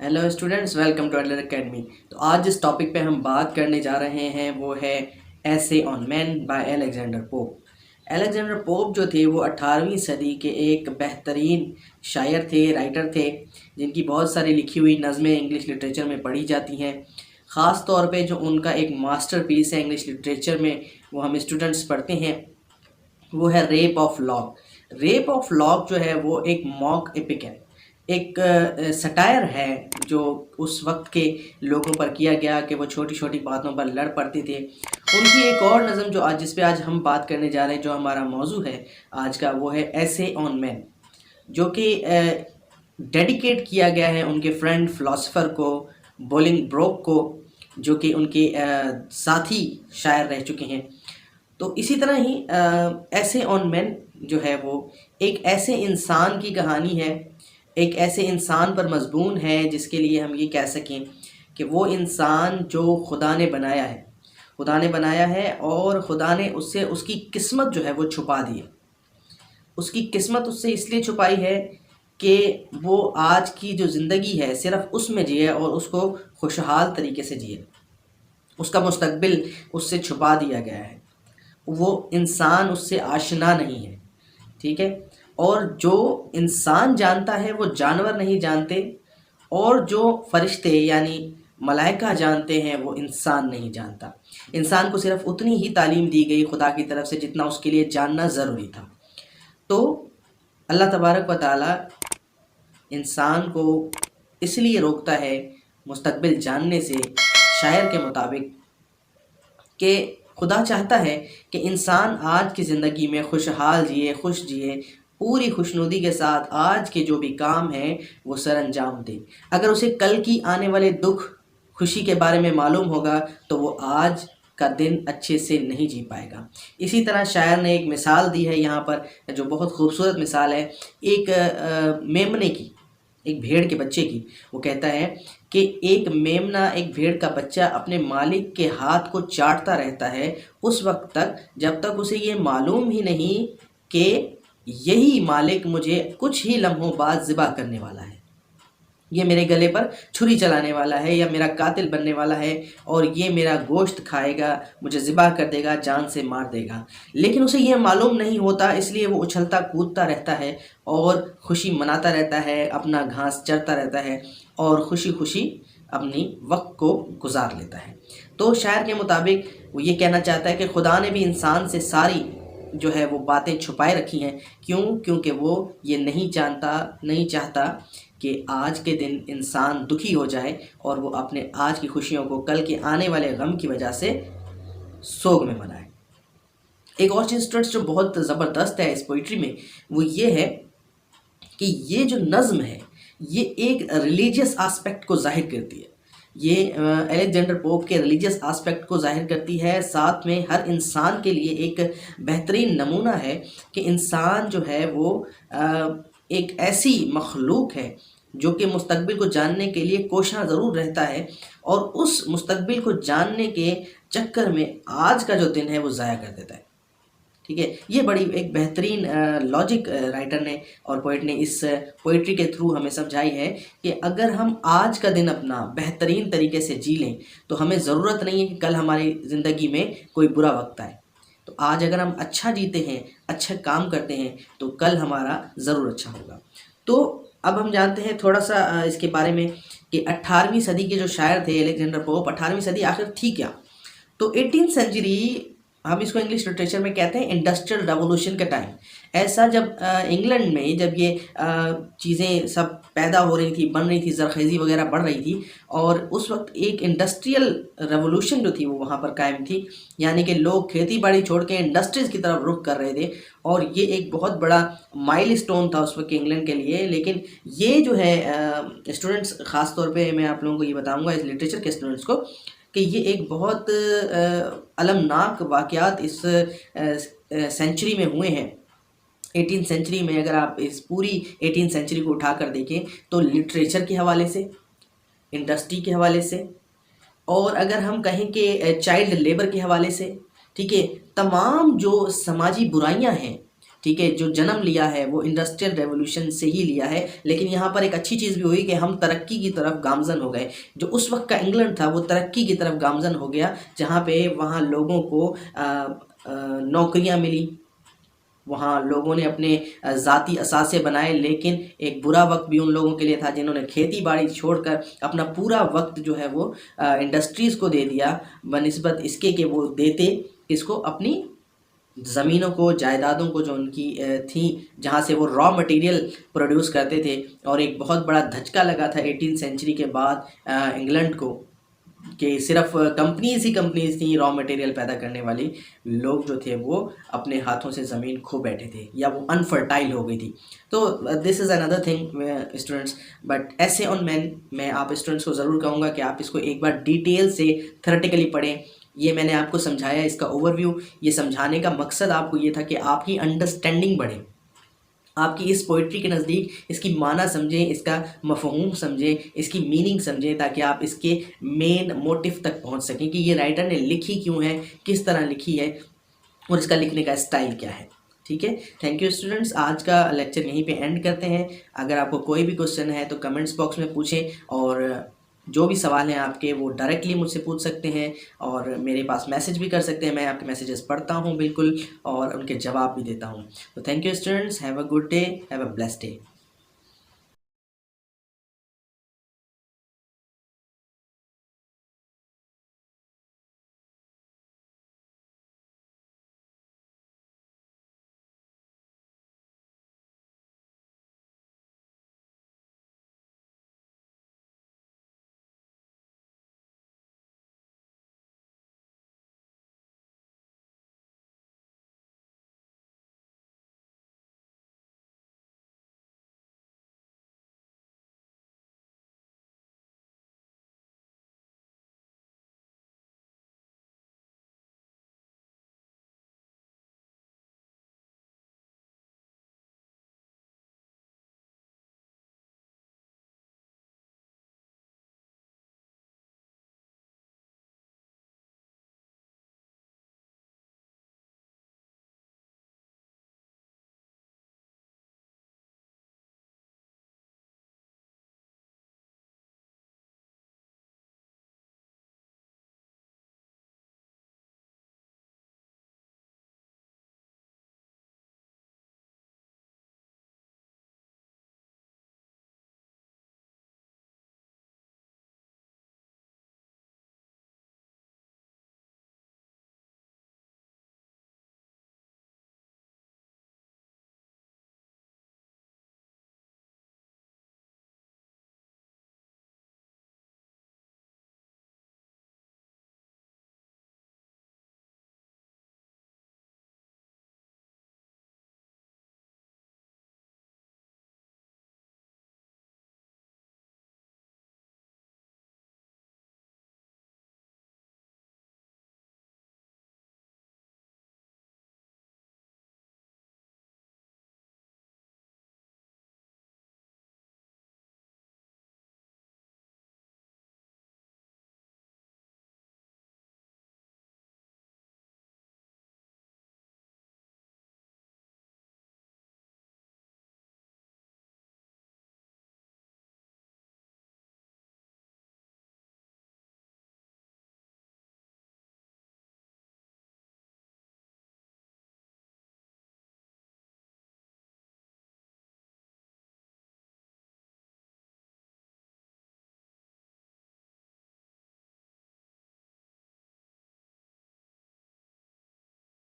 Hello students, welcome to Adler academy. तो आज जिस टॉपिक पे हम बात करने जा रहे हैं वो है essay on man by Alexander pope. Alexander pope जो थे वो 18वीं सदी के एक बेहतरीन शायर थे, राइटर थे, जिनकी बहुत सारी लिखी हुई नज़में इंग्लिश लिटरेचर में पढ़ी जाती हैं। ख़ास तौर पे जो उनका एक मास्टरपीस है इंग्लिश लिटरेचर में, वो हम स्टूडेंट्स पढ़ते हैं, वो है rape of lock. Rape of lock जो है वो एक मॉक एपिक है, एक सटायर है जो उस वक्त के लोगों पर किया गया कि वो छोटी छोटी बातों पर लड़ पड़ते थे। उनकी एक और नज़म जो आज जिस पे आज हम बात करने जा रहे हैं, जो हमारा मौजू है आज का, वो है एसे ऑन मैन, जो कि डेडिकेट किया गया है उनके फ्रेंड फ़िलासफ़र को, बोलिंगब्रोक को, जो कि उनके साथी शायर रह चुके हैं। तो इसी तरह ही एसे ऑन मैन जो है वो एक ऐसे इंसान की कहानी है, एक ऐसे इंसान पर मज़बून है जिसके लिए हम ये कह सकें कि वो इंसान जो खुदा ने बनाया है, और खुदा ने उससे उसकी किस्मत जो है वो छुपा दी है। उसकी किस्मत उससे इसलिए छुपाई है कि वो आज की जो ज़िंदगी है सिर्फ़ उसमें जिए और उसको खुशहाल तरीके से जिए। उसका मुस्तकबिल उससे छुपा दिया गया है, वो इंसान उससे आशना नहीं है, ठीक है। और जो इंसान जानता है वो जानवर नहीं जानते, और जो फरिश्ते यानी मलाइका जानते हैं वो इंसान नहीं जानता। इंसान को सिर्फ उतनी ही तालीम दी गई खुदा की तरफ से जितना उसके लिए जानना ज़रूरी था। तो अल्लाह तबारक व तआला इंसान को इसलिए रोकता है मुस्तकबिल जानने से, शायर के मुताबिक, कि खुदा चाहता है कि इंसान आज की ज़िंदगी में खुशहाल जिए, खुश जिए, पूरी खुशनुदी के साथ आज के जो भी काम हैं वो सर अंजाम दे। अगर उसे कल की आने वाले दुख खुशी के बारे में मालूम होगा तो वो आज का दिन अच्छे से नहीं जी पाएगा। इसी तरह शायर ने एक मिसाल दी है यहाँ पर, जो बहुत खूबसूरत मिसाल है, एक मेमने की, एक भेड़ के बच्चे की। वो कहता है कि एक मेमना, एक भेड़ का बच्चा अपने मालिक के हाथ को चाटता रहता है उस वक्त तक जब तक उसे ये मालूम ही नहीं कि यही मालिक मुझे कुछ ही लम्हों बाद ज़िबा करने वाला है, ये मेरे गले पर छुरी चलाने वाला है या मेरा कातिल बनने वाला है, और ये मेरा गोश्त खाएगा, मुझे ज़िबा कर देगा, जान से मार देगा। लेकिन उसे ये मालूम नहीं होता, इसलिए वो उछलता कूदता रहता है और खुशी मनाता रहता है, अपना घास चरता रहता है और खुशी खुशी अपनी वक्त को गुजार लेता है। तो शायर के मुताबिक वो ये कहना चाहता है कि खुदा ने भी इंसान से सारी जो है वो बातें छुपाए रखी हैं। क्योंकि वो ये नहीं चाहता कि आज के दिन इंसान दुखी हो जाए और वो अपने आज की खुशियों को कल के आने वाले गम की वजह से सोग में मनाए। एक और चीज़ स्टूडेंट्स जो बहुत ज़बरदस्त है इस पोइट्री में, वो ये है कि ये जो नज़्म है ये एक रिलीजियस आस्पेक्ट को ज़ाहिर करती है। ये अलेक्जेंडर पोप के रिलीजियस आस्पेक्ट को ज़ाहिर करती है, साथ में हर इंसान के लिए एक बेहतरीन नमूना है कि इंसान जो है वो एक ऐसी मखलूक है जो कि मुस्तकबिल को जानने के लिए कोशां ज़रूर रहता है, और उस मुस्तकबिल को जानने के चक्कर में आज का जो दिन है वो ज़ाया कर देता है, ठीक है। ये बड़ी एक बेहतरीन लॉजिक राइटर ने और पोइट ने इस पोइट्री के थ्रू हमें समझाई है कि अगर हम आज का दिन अपना बेहतरीन तरीके से जी लें तो हमें ज़रूरत नहीं है कि कल हमारी ज़िंदगी में कोई बुरा वक्त आए। तो आज अगर हम अच्छा जीते हैं, अच्छा काम करते हैं, तो कल हमारा ज़रूर अच्छा होगा। तो अब हम जानते हैं थोड़ा सा इसके बारे में कि 18वीं सदी के जो शायर थे अलेक्जेंडर पोप, 18वीं सदी आखिर थी क्या? तो 18th सेंचुरी, हम इसको इंग्लिश लिटरेचर में कहते हैं इंडस्ट्रियल रेवोल्यूशन का टाइम। ऐसा जब इंग्लैंड में जब ये चीज़ें सब पैदा हो रही थी, बन रही थी, ज़रख़ेज़ी वगैरह बढ़ रही थी, और उस वक्त एक इंडस्ट्रियल रेवोल्यूशन जो थी वो वहाँ पर कायम थी, यानी कि लोग खेती बाड़ी छोड़ के इंडस्ट्रीज़ की तरफ रुख कर रहे थे, और ये एक बहुत बड़ा माइलस्टोन था उस वक्त के इंग्लैंड के लिए। लेकिन ये जो है स्टूडेंट्स, ख़ास तौर पे मैं आप लोगों को ये बताऊँगा इस लिटरेचर के स्टूडेंट्स को, कि ये एक बहुत अलमनाक वाक़यात इस सेंचुरी में हुए हैं। 18th सेंचुरी में अगर आप इस पूरी 18th सेंचुरी को उठा कर देखें तो लिटरेचर के हवाले से, इंडस्ट्री के हवाले से, और अगर हम कहें कि चाइल्ड लेबर के हवाले से, ठीक है, तमाम जो समाजी बुराइयां हैं ٹھیک ہے، جو جنم لیا ہے وہ انڈسٹریل ریولوشن سے ہی لیا ہے، لیکن یہاں پر ایک اچھی چیز بھی ہوئی کہ ہم ترقی کی طرف گامزن ہو گئے۔ جو اس وقت کا انگلینڈ تھا وہ ترقی کی طرف گامزن ہو گیا، جہاں پہ وہاں لوگوں کو نوکریاں ملی، وہاں لوگوں نے اپنے ذاتی اثاثے بنائے، لیکن ایک برا وقت بھی ان لوگوں کے لیے تھا جنہوں نے کھیتی باڑی چھوڑ کر اپنا پورا وقت جو ہے وہ انڈسٹریز کو دے دیا، بنسبت اس کے کہ وہ دیتے اس کو اپنی زمینوں کو، جائیدادوں کو جو ان کی تھیں، جہاں سے وہ را مٹیریل پروڈیوس کرتے تھے۔ اور ایک بہت بڑا دھچکا لگا تھا 18 سینچری کے بعد انگلینڈ کو، کہ صرف کمپنیز ہی کمپنیز تھیں را مٹیریل پیدا کرنے والی، لوگ جو تھے وہ اپنے ہاتھوں سے زمین کھو بیٹھے تھے یا وہ انفرٹائل ہو گئی تھی۔ تو دس از اندر تھنگ اسٹوڈنٹس، بٹ ایسے آن مین میں آپ اسٹوڈنٹس کو ضرور کہوں گا کہ آپ اس کو ایک بار ڈیٹیل سے تھیوریٹیکلی پڑھیں۔ یہ میں نے آپ کو سمجھایا، اس کا اوور ویو، یہ سمجھانے کا مقصد آپ کو یہ تھا کہ آپ کی انڈرسٹینڈنگ بڑھے، آپ کی اس پوئٹری کے نزدیک اس کی معنی سمجھیں، اس کا مفہوم سمجھیں، اس کی میننگ سمجھیں، تاکہ آپ اس کے مین موٹیو تک پہنچ سکیں کہ یہ رائٹر نے لکھی کیوں ہے، کس طرح لکھی ہے، اور اس کا لکھنے کا اسٹائل کیا ہے۔ ٹھیک ہے، تھینک یو اسٹوڈنٹس، آج کا لیکچر یہیں پہ اینڈ کرتے ہیں۔ اگر آپ کو کوئی بھی کوشچن ہے تو کمنٹس باکس میں پوچھیں، اور جو بھی سوال ہیں آپ کے وہ ڈائریکٹلی مجھ سے پوچھ سکتے ہیں، اور میرے پاس میسج بھی کر سکتے ہیں، میں آپ کے میسیجز پڑھتا ہوں بالکل، اور ان کے جواب بھی دیتا ہوں۔ تو thank you students, have a good day, have a blessed day.